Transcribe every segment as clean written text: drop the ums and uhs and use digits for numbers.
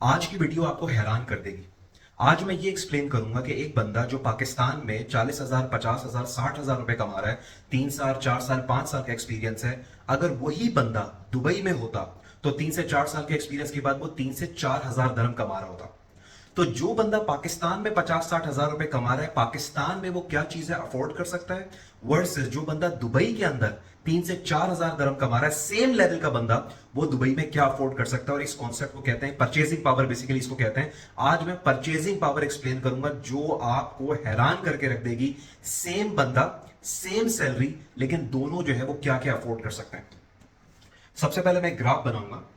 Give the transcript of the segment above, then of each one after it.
आज की वीडियो आपको हैरान कर देगी। आज मैं ये एक्सप्लेन करूंगा कि एक बंदा जो पाकिस्तान में 40,000, 50,000, 60,000 रुपए कमा रहा है, 3 साल, 4 साल, 5 साल का एक्सपीरियंस है। अगर वही बंदा दुबई में होता तो 3 से 4 साल के एक्सपीरियंस के बाद वो 3 से 4 हजार दरम कमा रहा होता। तो जो बंदा पाकिस्तान में 50-60 हजार रुपए कमा रहा है, पाकिस्तान में वो क्या चीजें अफोर्ड कर सकता है, वर्सेस जो बंदा दुबई के अंदर 3 से 4 हजार दरम कमा रहा है, सेम लेवल का बंदा, वो दुबई में क्या अफोर्ड कर सकता है। और इस कॉन्सेप्ट को कहते हैं परचेजिंग पावर, बेसिकली इसको कहते हैं। आज मैं परचेजिंग पावर एक्सप्लेन करूंगा जो आपको हैरान करके रख देगी। सेम बंदा, सेम सैलरी, लेकिन दोनों जो है वो क्या क्या अफोर्ड कर सकते हैं। सबसे पहले मैं ग्राफ बनाऊंगा।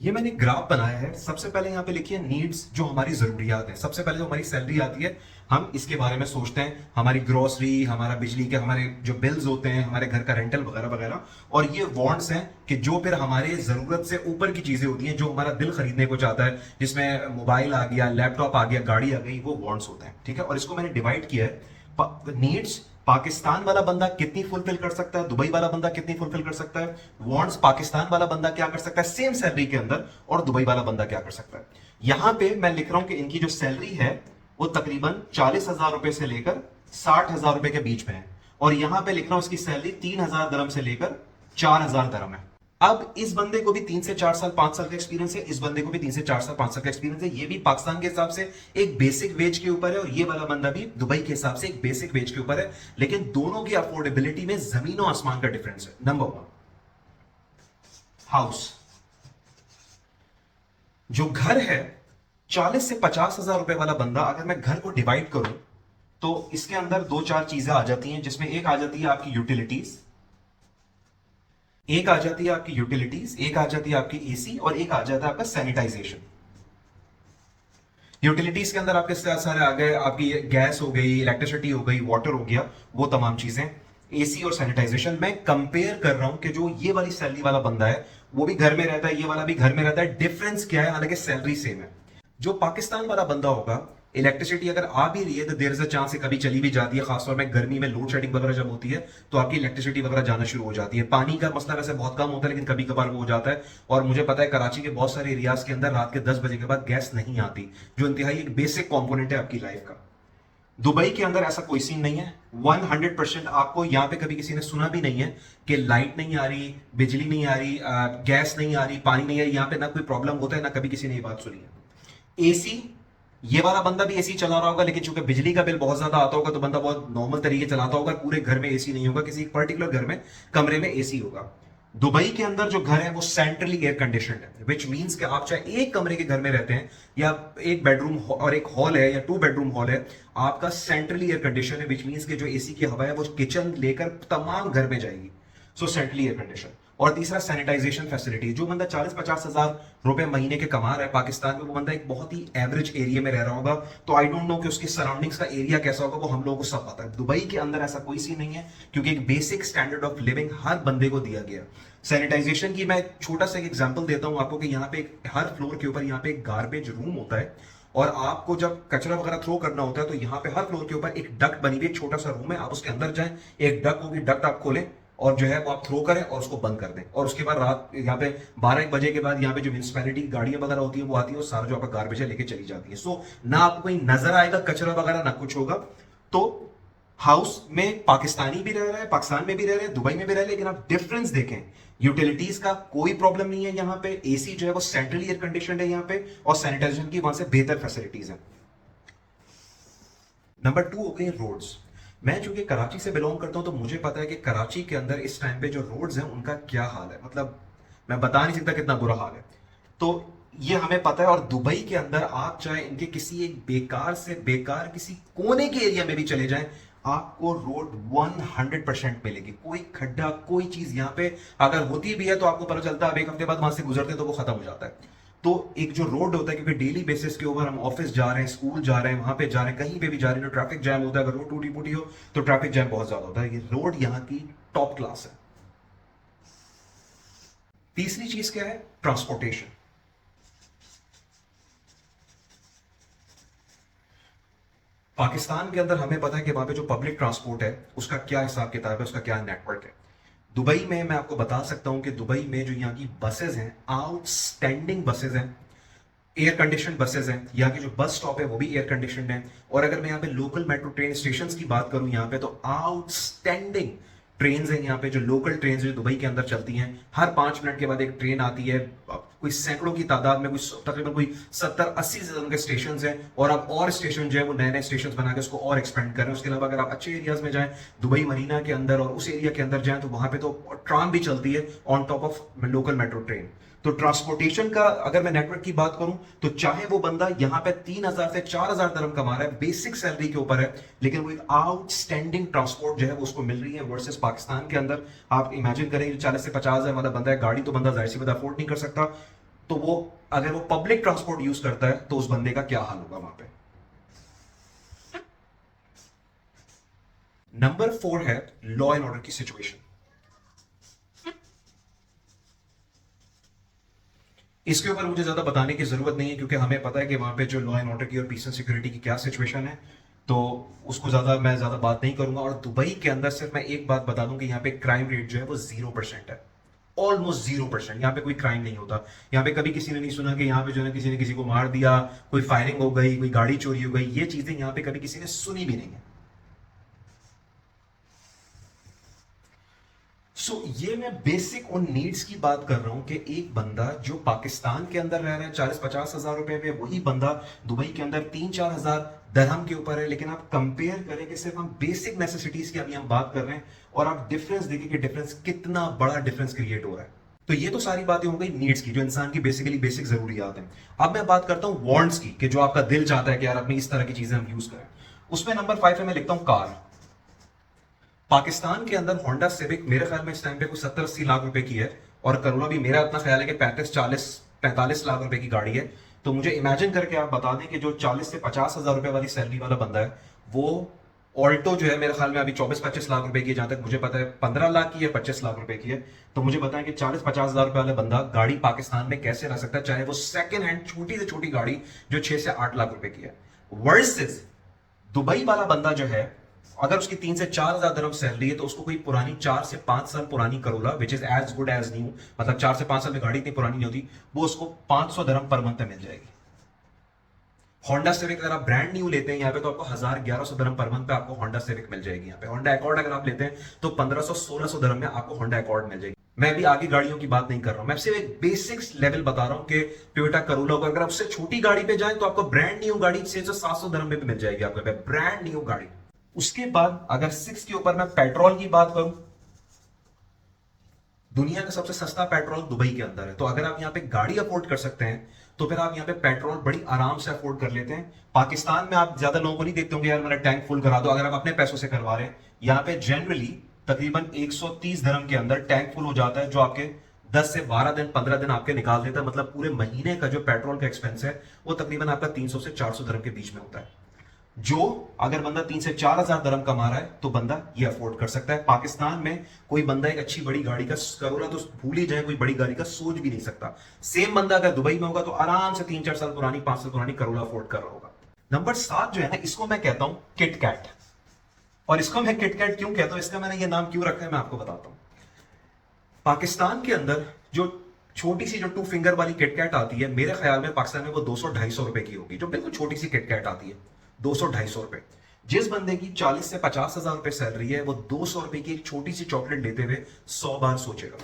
ये मैंने ग्राफ बनाया है। सबसे पहले यहां पे लिखिए नीड्स, जो हमारी जरूरियात है। सबसे पहले जो हमारी सैलरी आती है, हम इसके बारे में सोचते हैं, हमारी ग्रोसरी, हमारा बिजली के, हमारे जो बिल्स होते हैं, हमारे घर का रेंटल वगैरह वगैरह। और ये वांट्स हैं कि जो फिर हमारे जरूरत से ऊपर की चीजें होती हैं, जो हमारा दिल खरीदने को चाहता है, जिसमें मोबाइल आ गया, लैपटॉप आ गया, गाड़ी आ गई, वो वांट्स होते हैं। ठीक है, और इसको मैंने डिवाइड किया है। नीड्स पाकिस्तान वाला बंदा कितनी फुलफिल कर सकता है, दुबई वाला बंदा कितनी फुलफिल कर सकता है, वांट्स पाकिस्तान वाला बंदा क्या कर सकता है सेम सैलरी के अंदर, और दुबई वाला बंदा क्या कर सकता है। यहां पे मैं लिख रहा हूं कि इनकी जो सैलरी है वो तकरीबन 40,000 रुपए से लेकर 60,000 रुपए के बीच में है। और यहां पे लिख रहा हूं इसकी सैलरी 3,000 दरम से लेकर 4,000 दरम है। अब इस बंदे को भी 3 से 4 साल, 5 साल का एक्सपीरियंस है, इस बंदे को भी 3 से 4 साल, 5 साल का एक्सपीरियंस है। ये भी पाकिस्तान के हिसाब से एक बेसिक वेज के ऊपर है, और ये वाला बंदा भी दुबई के हिसाब से एक बेसिक वेज के ऊपर है। लेकिन दोनों की अफोर्डेबिलिटी में जमीन और आसमान का डिफरेंस है। Number one, house. जो घर है, 40 से 50 हजार रुपए वाला बंदा, अगर मैं घर को डिवाइड करूं तो इसके अंदर दो चार चीजें आ जाती हैं, जिसमें एक आ जाती है आपकी यूटिलिटीज, एक आ जाती है आपकी यूटिलिटीज, एक आ जाती है आपकी एसी, और एक आ जाता है आपका सैनिटाइजेशन। यूटिलिटीज के अंदर आपके सारे आ गए, आपकी गैस हो गई, इलेक्ट्रिसिटी हो गई, वाटर हो गया, वो तमाम चीजें। एसी और सैनिटाइजेशन मैं कंपेयर कर रहा हूं कि जो ये वाली सैलरी वाला बंदा है वो भी घर में रहता है, ये वाला भी घर में रहता है। डिफरेंस क्या है, हालांकि सैलरी सेम है। जो पाकिस्तान वाला बंदा होगा, इलेक्ट्रिसिटी अगर आ भी रही है तो देर से चांस से कभी चली भी जाती है, खासतौर में गर्मी में लोड शेडिंग वगैरह जब होती है तो आपकी इलेक्ट्रिसिटी वगैरह जाना शुरू हो जाती है। पानी का मसला वैसे बहुत कम होता है, लेकिन कभी कभार वो हो जाता है। और मुझे पता है कराची के बहुत सारे एरियाज के अंदर रात के 10 बजे के बाद गैस नहीं आती, जो इंतहाई एक बेसिक कॉम्पोनेंट है आपकी लाइफ का। दुबई के अंदर ऐसा कोई सीन नहीं है। 100% आपको यहां पे कभी किसी ने सुना भी नहीं है कि लाइट नहीं आ रही, बिजली नहीं आ रही, गैस नहीं आ रही, पानी नहीं आ रही। यहां पे ना कोई प्रॉब्लम होता है, ना कभी किसी ने ये बात सुनी है। एसी, ये वाला बंदा भी एसी चला रहा होगा, लेकिन चूंकि बिजली का बिल बहुत ज्यादा आता होगा तो बंदा बहुत नॉर्मल तरीके चलाता होगा। पूरे घर में एसी नहीं होगा, किसी एक पर्टिकुलर घर में, कमरे में एसी होगा। दुबई के अंदर जो घर है वो सेंट्रली एयर कंडीशनड है, विच मींस कि आप चाहे एक कमरे के घर में रहते हैं, या एक बेडरूम और एक हॉल है, या 2 बेडरूम हॉल है, आपका सेंट्रली एयर कंडीशन है, विच मींस कि जो एसी की हवा है वो किचन लेकर तमाम घर में जाएगी। सो सेंट्रली एयर कंडीशन। और तीसरा, सैनिटाइजेशन फैसिलिटी। जो बंदा 40-50 हजार रुपए महीने के कमा रहा है पाकिस्तान में, वो बंदा एक बहुत ही एवरेज एरिया में रह रहा होगा। तो आई डोंट नो कि उसके सराउंडिंग्स का एरिया कैसा होगा, वो हम लोगों को सब पता है। दुबई के अंदर ऐसा कोई सी नहीं है, क्योंकि एक बेसिक स्टैंडर्ड ऑफ लिविंग हर बंदे को दिया गया। सैनिटाइजेशन की मैं छोटा सा एक एग्जांपल देता हूं आपको, कि यहाँ पे हर फ्लोर के ऊपर यहाँ पे एक गार्बेज रूम होता है। और आपको जब कचरा वगैरह थ्रो करना होता है तो यहाँ पे हर फ्लोर के ऊपर एक डक्ट बनी हुई, एक छोटा सा रूम है, आप उसके अंदर जाएं, एक डक्ट होगी, डक्ट आप खोलें, और जो है वो आप थ्रो करें और उसको बंद कर दें। और उसके बाद रात यहाँ पे 12-1 बजे के बाद यहाँ पे जो म्यूनिसिपैलिटी गाड़ियां वगैरह होती है वो आती है, और सारा जो आपका गार्बेज है लेके चली जाती है। सो ना आपको कहीं नजर आएगा कचरा वगैरह, ना कुछ होगा। तो हाउस में पाकिस्तानी भी रह रहा है, पाकिस्तान में भी रह रहे हैं, दुबई में भी रह रहे हैं, लेकिन आप डिफरेंस देखें, यूटिलिटीज का कोई प्रॉब्लम नहीं है यहाँ पे। एसी जो है वो सेंट्रली एयर कंडीशन है यहाँ पे, और सैनिटाइजेशन की वहां से बेहतर फैसिलिटीज है। नंबर 2 हो गए रोड्स। मैं चूंकि कराची से बिलोंग करता हूं तो मुझे पता है कि कराची के अंदर इस टाइम पे जो रोड्स हैं उनका क्या हाल है। मतलब मैं बता नहीं सकता कितना बुरा हाल है। तो ये हमें पता है। और दुबई के अंदर आप चाहे इनके किसी एक बेकार से बेकार किसी कोने के एरिया में भी चले जाएं, आपको रोड 100% मिलेगी। कोई खड्डा, कोई चीज यहाँ पे अगर होती भी है तो आपको पता चलता है, अब एक हफ्ते बाद वहां से गुजरते हैं तो वो खत्म हो जाता है। तो एक जो रोड होता है, क्योंकि डेली बेसिस के ऊपर हम ऑफिस जा रहे हैं, स्कूल जा रहे हैं, वहां पे जा रहे हैं, कहीं पे भी जा रहे हैं, तो ट्रैफिक जैम होता है। अगर रोड टूटी फूटी हो तो ट्रैफिक जैम बहुत ज्यादा होता है। ये रोड यहाँ की टॉप क्लास है। तीसरी चीज क्या है, ट्रांसपोर्टेशन। पाकिस्तान के अंदर हमें पता है कि वहां पे जो पब्लिक ट्रांसपोर्ट है उसका क्या हिसाब किताब है, उसका क्या नेटवर्क है। दुबई में मैं आपको बता सकता हूं कि दुबई में जो यहाँ की बसेज हैं, आउटस्टैंडिंग बसेज हैं, एयर कंडीशन बसेज हैं। यहाँ की जो बस स्टॉप है वो भी एयर कंडीशनड है। और अगर मैं यहाँ पे लोकल मेट्रो ट्रेन स्टेशन की बात करूं यहाँ पे, तो आउटस्टैंडिंग ट्रेन है यहाँ पे। जो लोकल ट्रेन जो दुबई के अंदर चलती हैं, हर 5 मिनट के बाद एक ट्रेन आती है। कोई सैकड़ों की तादाद में, कोई तकरीबन कोई 70-80 से ज्यादा के स्टेशन हैं। और अब और स्टेशन जो है वो नए नए स्टेशन बना के उसको और एक्सपेंड कर रहे हैं। उसके अलावा अगर आप अच्छे एरियाज में जाएं, दुबई मरीना के अंदर और उस एरिया के अंदर जाएं, तो वहां पे तो ट्राम भी चलती है on top of local metro train. तो ट्रांसपोर्टेशन का अगर मैं नेटवर्क की बात करूं, तो चाहे वो बंदा यहां पे 3,000 से 4,000 दरम कमा रहा है, बेसिक सैलरी के ऊपर है, लेकिन वो एक आउटस्टैंडिंग ट्रांसपोर्ट जो है वो उसको मिल रही है। वर्सेस पाकिस्तान के अंदर आप इमेजिन करें, 40 से 50,000 वाला बंदा है, गाड़ी तो बंदा जाहिर सी बात अफोर्ड नहीं कर सकता। तो वो अगर वो पब्लिक ट्रांसपोर्ट यूज करता है तो उस बंदे का क्या हाल होगा वहां पे। नंबर 4 है लॉ एंड ऑर्डर की सिचुएशन। इसके ऊपर मुझे ज्यादा बताने की जरूरत नहीं है, क्योंकि हमें पता है कि वहां पे जो लॉ एंड ऑर्डर की और पीस एंड सिक्योरिटी की क्या सिचुएशन है। तो उसको मैं ज्यादा बात नहीं करूंगा। और दुबई के अंदर सिर्फ मैं एक बात बता दूं कि यहाँ पे क्राइम रेट जो है वो 0% है। ऑलमोस्ट 0%। यहाँ पे कोई क्राइम नहीं होता। यहाँ पे कभी किसी ने नहीं सुना कि यहाँ पे जो है किसी ने किसी को मार दिया, कोई फायरिंग हो गई, कोई गाड़ी चोरी हो गई। ये चीजें यहाँ पे कभी किसी ने सुनी भी नहीं है। ये मैं बेसिक उन नीड्स की बात कर रहा हूं कि एक बंदा जो पाकिस्तान के अंदर रह रहा है 40-50 हजार रुपए में, वही बंदा दुबई के अंदर 3-4 हजार दरहम के ऊपर है। लेकिन आप कंपेयर करें कि सिर्फ हम बेसिक नेसेसिटीज की अभी हम बात कर रहे हैं, और आप डिफरेंस देखिए कि डिफरेंस कितना बड़ा डिफरेंस क्रिएट हो रहा है। तो ये तो सारी बातें हो गई नीड्स की, जो इंसान की बेसिकली बेसिक जरूरियात हैं। अब मैं बात करता हूं वांट्स की, कि जो आपका दिल चाहता है कि यार अपनी इस तरह की चीजें हम यूज करें। उसमें नंबर 5 है, मैं लिखता हूं कार। पाकिस्तान के अंदर होंडा सिविक मेरे ख्याल में इस टाइम पे कुछ 70-80 लाख रुपए की है, और करोला भी मेरा इतना ख्याल है कि 35-40-45 लाख रुपए की गाड़ी है। तो मुझे इमेजिन करके आप बता दें कि जो 40 से 50 हजार रुपए वाली सैलरी वाला बंदा है, वो ऑल्टो जो है मेरे ख्याल में अभी 24-25 लाख रुपए की है, जहां तक मुझे पता है 15 लाख की है, 25 लाख रुपए की है। तो मुझे बताएं कि 40-50 हजार रुपए वाला बंदा गाड़ी पाकिस्तान में कैसे रह सकता है, चाहे वो सेकंड हैंड छोटी से छोटी गाड़ी जो 6 से 8 लाख रुपए की है। वर्सेस दुबई वाला बंदा जो है, अगर उसकी 3 से 4 हजार दरम सैलरी है, तो उसको कोई पुरानी 4 से 5 साल पुरानी Corolla, which is as good as new, मतलब 4 से 5 साल में गाड़ी इतनी पुरानी नहीं होती, वो उसको 500 दरम पर मंथ में मिल जाएगी। होंडा सिविक अगर आप ब्रांड न्यू लेते हैं यहाँ पे, तो आपको 1,000-1,100 दरम पर मंथ पे आपको होंडा सिविक मिल जाएगी। यहाँ पे होंडा अकॉर्ड अगर आप लेते हैं तो 1,500-1,600 दरम में आपको होंडा अकॉर्ड मिल जाएगी। मैं भी आगे गाड़ियों की बात नहीं कर रहा हूं, मैं सिर्फ एक बेसिक्स लेवल बता रहा हूं कि टोयोटा करोला को अगर आप उससे छोटी गाड़ी पे जाएं तो आपको ब्रांड न्यू गाड़ी 600-700 दरम में भी मिल जाएगी आपको, ब्रांड न्यू गाड़ी। उसके बाद अगर 6 के ऊपर मैं पेट्रोल की बात करूं, दुनिया का सबसे सस्ता पेट्रोल दुबई के अंदर है। तो अगर आप यहाँ पे गाड़ी अफोर्ड कर सकते हैं, तो फिर आप यहाँ पे पेट्रोल बड़ी आराम से अफोर्ड कर लेते हैं। पाकिस्तान में आप ज्यादा लोगों को नहीं देखते होंगे यार मेरा टैंक फुल करा दो, अगर आप अपने पैसों से करवा रहे हैं। यहाँ पे जनरली तकरीबन 130 दरम के अंदर टैंक फुल हो जाता है, जो आपके 10 से 12 दिन 15 दिन आपके निकाल देता है। मतलब पूरे महीने का जो पेट्रोल का एक्सपेंस है वो तकरीबन आपका 300 से 400 दरम के बीच में होता है। जो अगर बंदा 3 से 4 हजार दरम कमा रहा है तो बंदा ये अफोर्ड कर सकता है। पाकिस्तान में कोई बंदा एक अच्छी बड़ी गाड़ी का करोला तो भूल ही जाए, कोई बड़ी गाड़ी का सोच भी नहीं सकता। सेम बंदा अगर दुबई में होगा तो आराम से 3-4 साल पुरानी 5 साल पुरानी करोला अफोर्ड कर रहा होगा। नंबर 7 जो है ना, इसको मैं कहता हूं किटकैट। और इसको मैं किटकैट क्यों कहता हूं, इसका मैंने ये नाम क्यों रखा है, मैं आपको बताता हूं। पाकिस्तान के अंदर जो छोटी सी जो 2 फिंगर वाली किटकैट आती है, मेरे ख्याल में पाकिस्तान में वो 200-250 रुपए की होगी, जो बिल्कुल छोटी सी किटकैट आती है, 200-250 रुपए। जिस बंदे की 40 से 50 हजार रुपए सैलरी है, वो 200 रुपए की एक छोटी सी चॉकलेट लेते हुए 100 बार सोचेगा।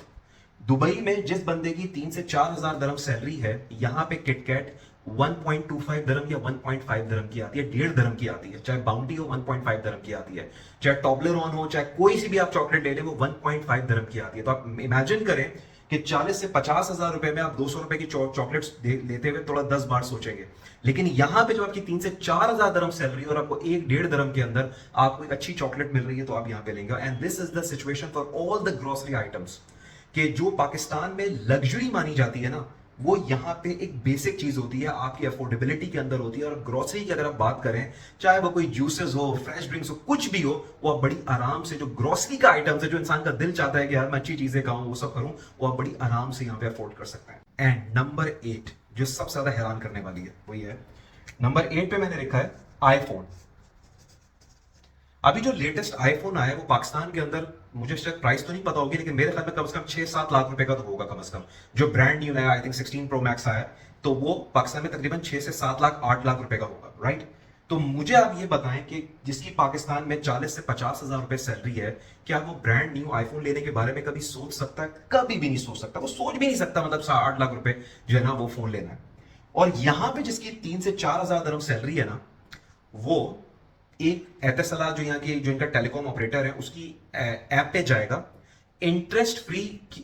दुबई में जिस बंदे की 3 से 4 हजार दरम सैलरी है, यहां पे किटकैट 1.25 दरम या 1.5 दरम की आती है, 1.5 दरम की आती है। चाहे बाउंटी हो 1.5 दरम की आती है, चाहे टॉबलरॉन हो, चाहे कोई सी भी आप चॉकलेट ले ले, वो 1.5 दरम की आती है। तो आप इमेजिन करें कि 40 से 50 हजार रुपए में आप 200 रुपए की चॉकलेट्स लेते हुए थोड़ा 10 बार सोचेंगे। लेकिन यहां पे जो आपकी 3 से 4 हजार दरम सैलरी और आपको 1-1.5 दरम के अंदर आपको एक अच्छी चॉकलेट मिल रही है, तो आप यहां पे लेंगे। And this is the situation for all the grocery items, कि जो पाकिस्तान में लग्जरी मानी जाती है ना, वो यहां पे एक बेसिक चीज होती है, आपकी अफोर्डेबिलिटी के अंदर होती है। और ग्रोसरी की अगर आप बात करें, चाहे वो कोई जूसेस हो, फ्रेश ड्रिंक्स हो, कुछ भी हो, वो आप बड़ी आराम से, जो ग्रोसरी का आइटम्स है, जो इंसान का दिल चाहता है कि यार मैं अच्छी चीजें खाऊं, वो सब करूं, वो आप बड़ी आराम से यहां पे अफोर्ड कर सकते हैं। एंड नंबर 8 जो सबसे ज्यादा हैरान करने वाली है, वो ये है। नंबर 8 पे मैंने लिखा है आईफोन। अभी जो लेटेस्ट आईफोन आया है वो पाकिस्तान के अंदर, मुझे शायद प्राइस तो नहीं पता होगी, लेकिन मेरे ख्याल में कम से कम 6-7 लाख रुपए का तो होगा कम से कम। जो ब्रांड न्यू नया आई थिंक 16 प्रो मैक्स आया है, तो वो पाकिस्तान में तकरीबन 6 से 7 लाख 8 लाख रुपए का होगा, राइट। तो मुझे आप ये बताएं कि जिसकी पाकिस्तान में 40 से 50 हजार रुपए सैलरी है, क्या वो ब्रांड न्यू आईफोन लेने के बारे में कभी सोच सकता है? कभी भी नहीं सोच सकता, वो सोच भी नहीं सकता, मतलब 8 लाख रुपए जो है ना वो फोन लेना है। और यहां पे जिसकी 3 से 4 हजार दरम सैलरी है ना, वो एक एतिसलात जो यहाँ की जो इनका टेलीकॉम ऑपरेटर है उसकी ऐप पे जाएगा, इंटरेस्ट फ्री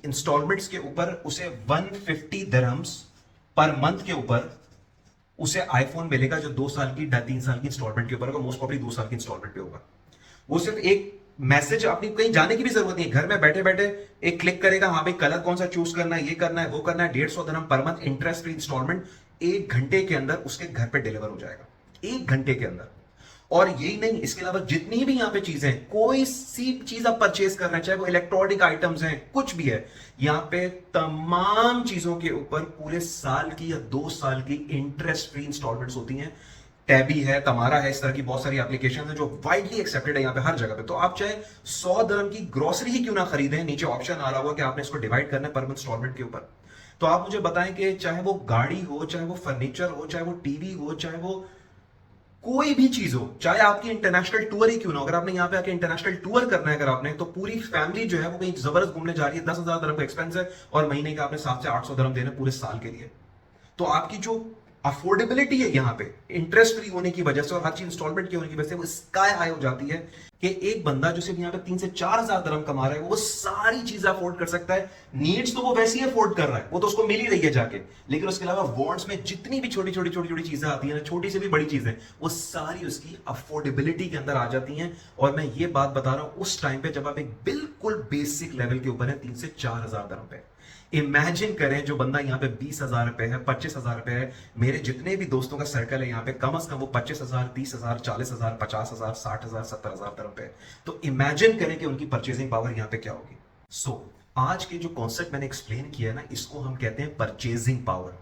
इंस्टॉलमेंट्स के ऊपर उसे 150 दिरहम्स पर मंथ के ऊपर उसे आईफोन मिलेगा, जो 2 साल की 3 साल की इंस्टॉलमेंट के ऊपर होगा, मोस्ट प्रॉब्ली 2 साल की इंस्टॉलमेंट पे होगा। वो सिर्फ एक मैसेज, अपनी कहीं जाने की भी जरूरत नहीं है, घर में बैठे बैठे एक क्लिक करेगा, हाँ भाई कलर कौन सा चूज करना है, ये करना है, वो करना है, 150 दिरहम per month interest free instalment 1 घंटे के अंदर उसके घर पे डिलीवर हो जाएगा, 1 घंटे के अंदर। और यही नहीं, इसके अलावा जितनी भी यहां पे चीजें हैं, कोई सी चीज आप परचेज कर रहे हैं, चाहे वो इलेक्ट्रॉनिक आइटम्स हैं, कुछ भी है, यहां पे तमाम चीजों के ऊपर पूरे साल की या 2 साल की इंटरेस्ट फ्री इंस्टॉलमेंट्स होती हैं। टैबी है, तमारा है, इस तरह की बहुत सारी एप्लीकेशन है जो वाइडली एक्सेप्टेड है यहाँ पे हर जगह पे। तो आप चाहे 100 दिरहम की ग्रोसरी ही क्यों ना खरीदें, नीचे ऑप्शन आ रहा होगा कि आपने इसको डिवाइड करना है पर मंथ इंस्टॉलमेंट के ऊपर। तो आप मुझे बताएं कि चाहे वो गाड़ी हो, चाहे वो फर्नीचर हो, चाहे वो टीवी हो, चाहे वो कोई भी चीज हो, चाहे आपकी इंटरनेशनल टूर ही क्यों ना हो, अगर आपने यहाँ पे आके इंटरनेशनल टूर करना है अगर आपने, तो पूरी फैमिली जो है वो कहीं जबरदस्त घूमने जा रही है, 10,000 दिरहम का एक्सपेंस है और महीने का आपने 700 से 800 दिरहम देने पूरे साल के लिए। तो आपकी जो अफोर्डेबिलिटी है यहाँ पे इंटरेस्ट फ्री होने की वजह से और हर चीज इंस्टॉलमेंट की होने की वजह से वो स्काई हाई हो जाती है कि एक बंदा जो सिर्फ यहाँ पे 3 से 4 हजार दिरहम कमा रहा है वो सारी चीजें अफोर्ड कर सकता है। नीड्स तो वो वैसे ही अफोर्ड कर रहा है, वो तो उसको मिल ही रही है जाके, लेकिन उसके अलावा वांट्स में जितनी भी छोटी छोटी छोटी छोटी चीजें आती है ना, छोटी से भी बड़ी चीजें, वो सारी उसकी अफोर्डेबिलिटी के अंदर आ जाती हैं। और मैं ये बात बता रहा हूं उस टाइम पे जब आप एक बिल्कुल बेसिक लेवल के ऊपर है 3 से 4 हजार दिरहम पे। इमेजिन करें जो बंदा यहाँ पे 20,000 रुपए है, 25,000 रुपए है, मेरे जितने भी दोस्तों का सर्कल है यहाँ पे कम से कम वो 25,000, 30,000, 40,000, 50,000, 60,000, 70,000 रुपए। तो इमेजिन करें कि उनकी परचेजिंग पावर यहाँ पे क्या होगी। सो आज के जो कॉन्सेप्ट मैंने एक्सप्लेन किया है ना, इसको हम कहते हैं परचेजिंग पावर।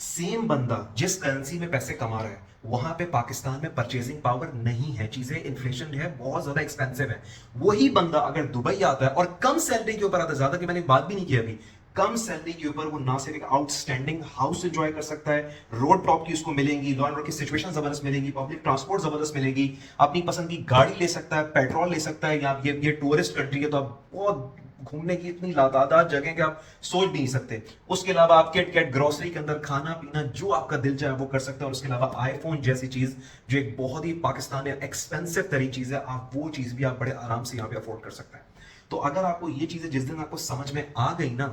सेम बंदा जिस करेंसी में पैसे कमा रहा है, वहां पे पाकिस्तान में परचेजिंग पावर नहीं है, चीजें इन्फ्लेशन जो है बहुत ज्यादा एक्सपेंसिव है। वही बंदा अगर दुबई आता है और कम सैलरी के ऊपर आता है, ज्यादा की मैंने बात भी नहीं की अभी, कम सैलरी के ऊपर वो ना सिर्फ एक आउटस्टैंडिंग हाउस एंजॉय कर सकता है, रोड टॉप की उसको मिलेंगी, लॉ एंड ऑर्डर की सिचुएशन जबरदस्त मिलेगी, पब्लिक ट्रांसपोर्ट जबरदस्त मिलेगी, अपनी पसंद की गाड़ी ले सकता है, पेट्रोल ले सकता है। या ये टूरिस्ट कंट्री है तो आप बहुत घूमने की इतनी लातादार जगह कि आप सोच भी नहीं सकते। उसके अलावा आप किट कैट ग्रोसरी के अंदर खाना पीना जो आपका दिल चाहे वो कर सकते हैं। और उसके अलावा आईफोन जैसी चीज जो एक बहुत ही पाकिस्तान में एक्सपेंसिव तरीन चीज है, आप वो चीज भी आप बड़े आराम से यहाँ पे अफोर्ड कर सकते हैं। तो अगर आपको ये चीजें जिस दिन आपको समझ में आ गई ना,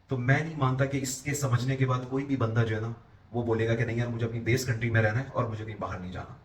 तो मैं नहीं मानता कि इसके समझने के बाद कोई भी बंदा जो है ना वो बोलेगा कि नहीं यार मुझे अपनी बेस कंट्री में रहना है और मुझे कहीं बाहर नहीं जाना।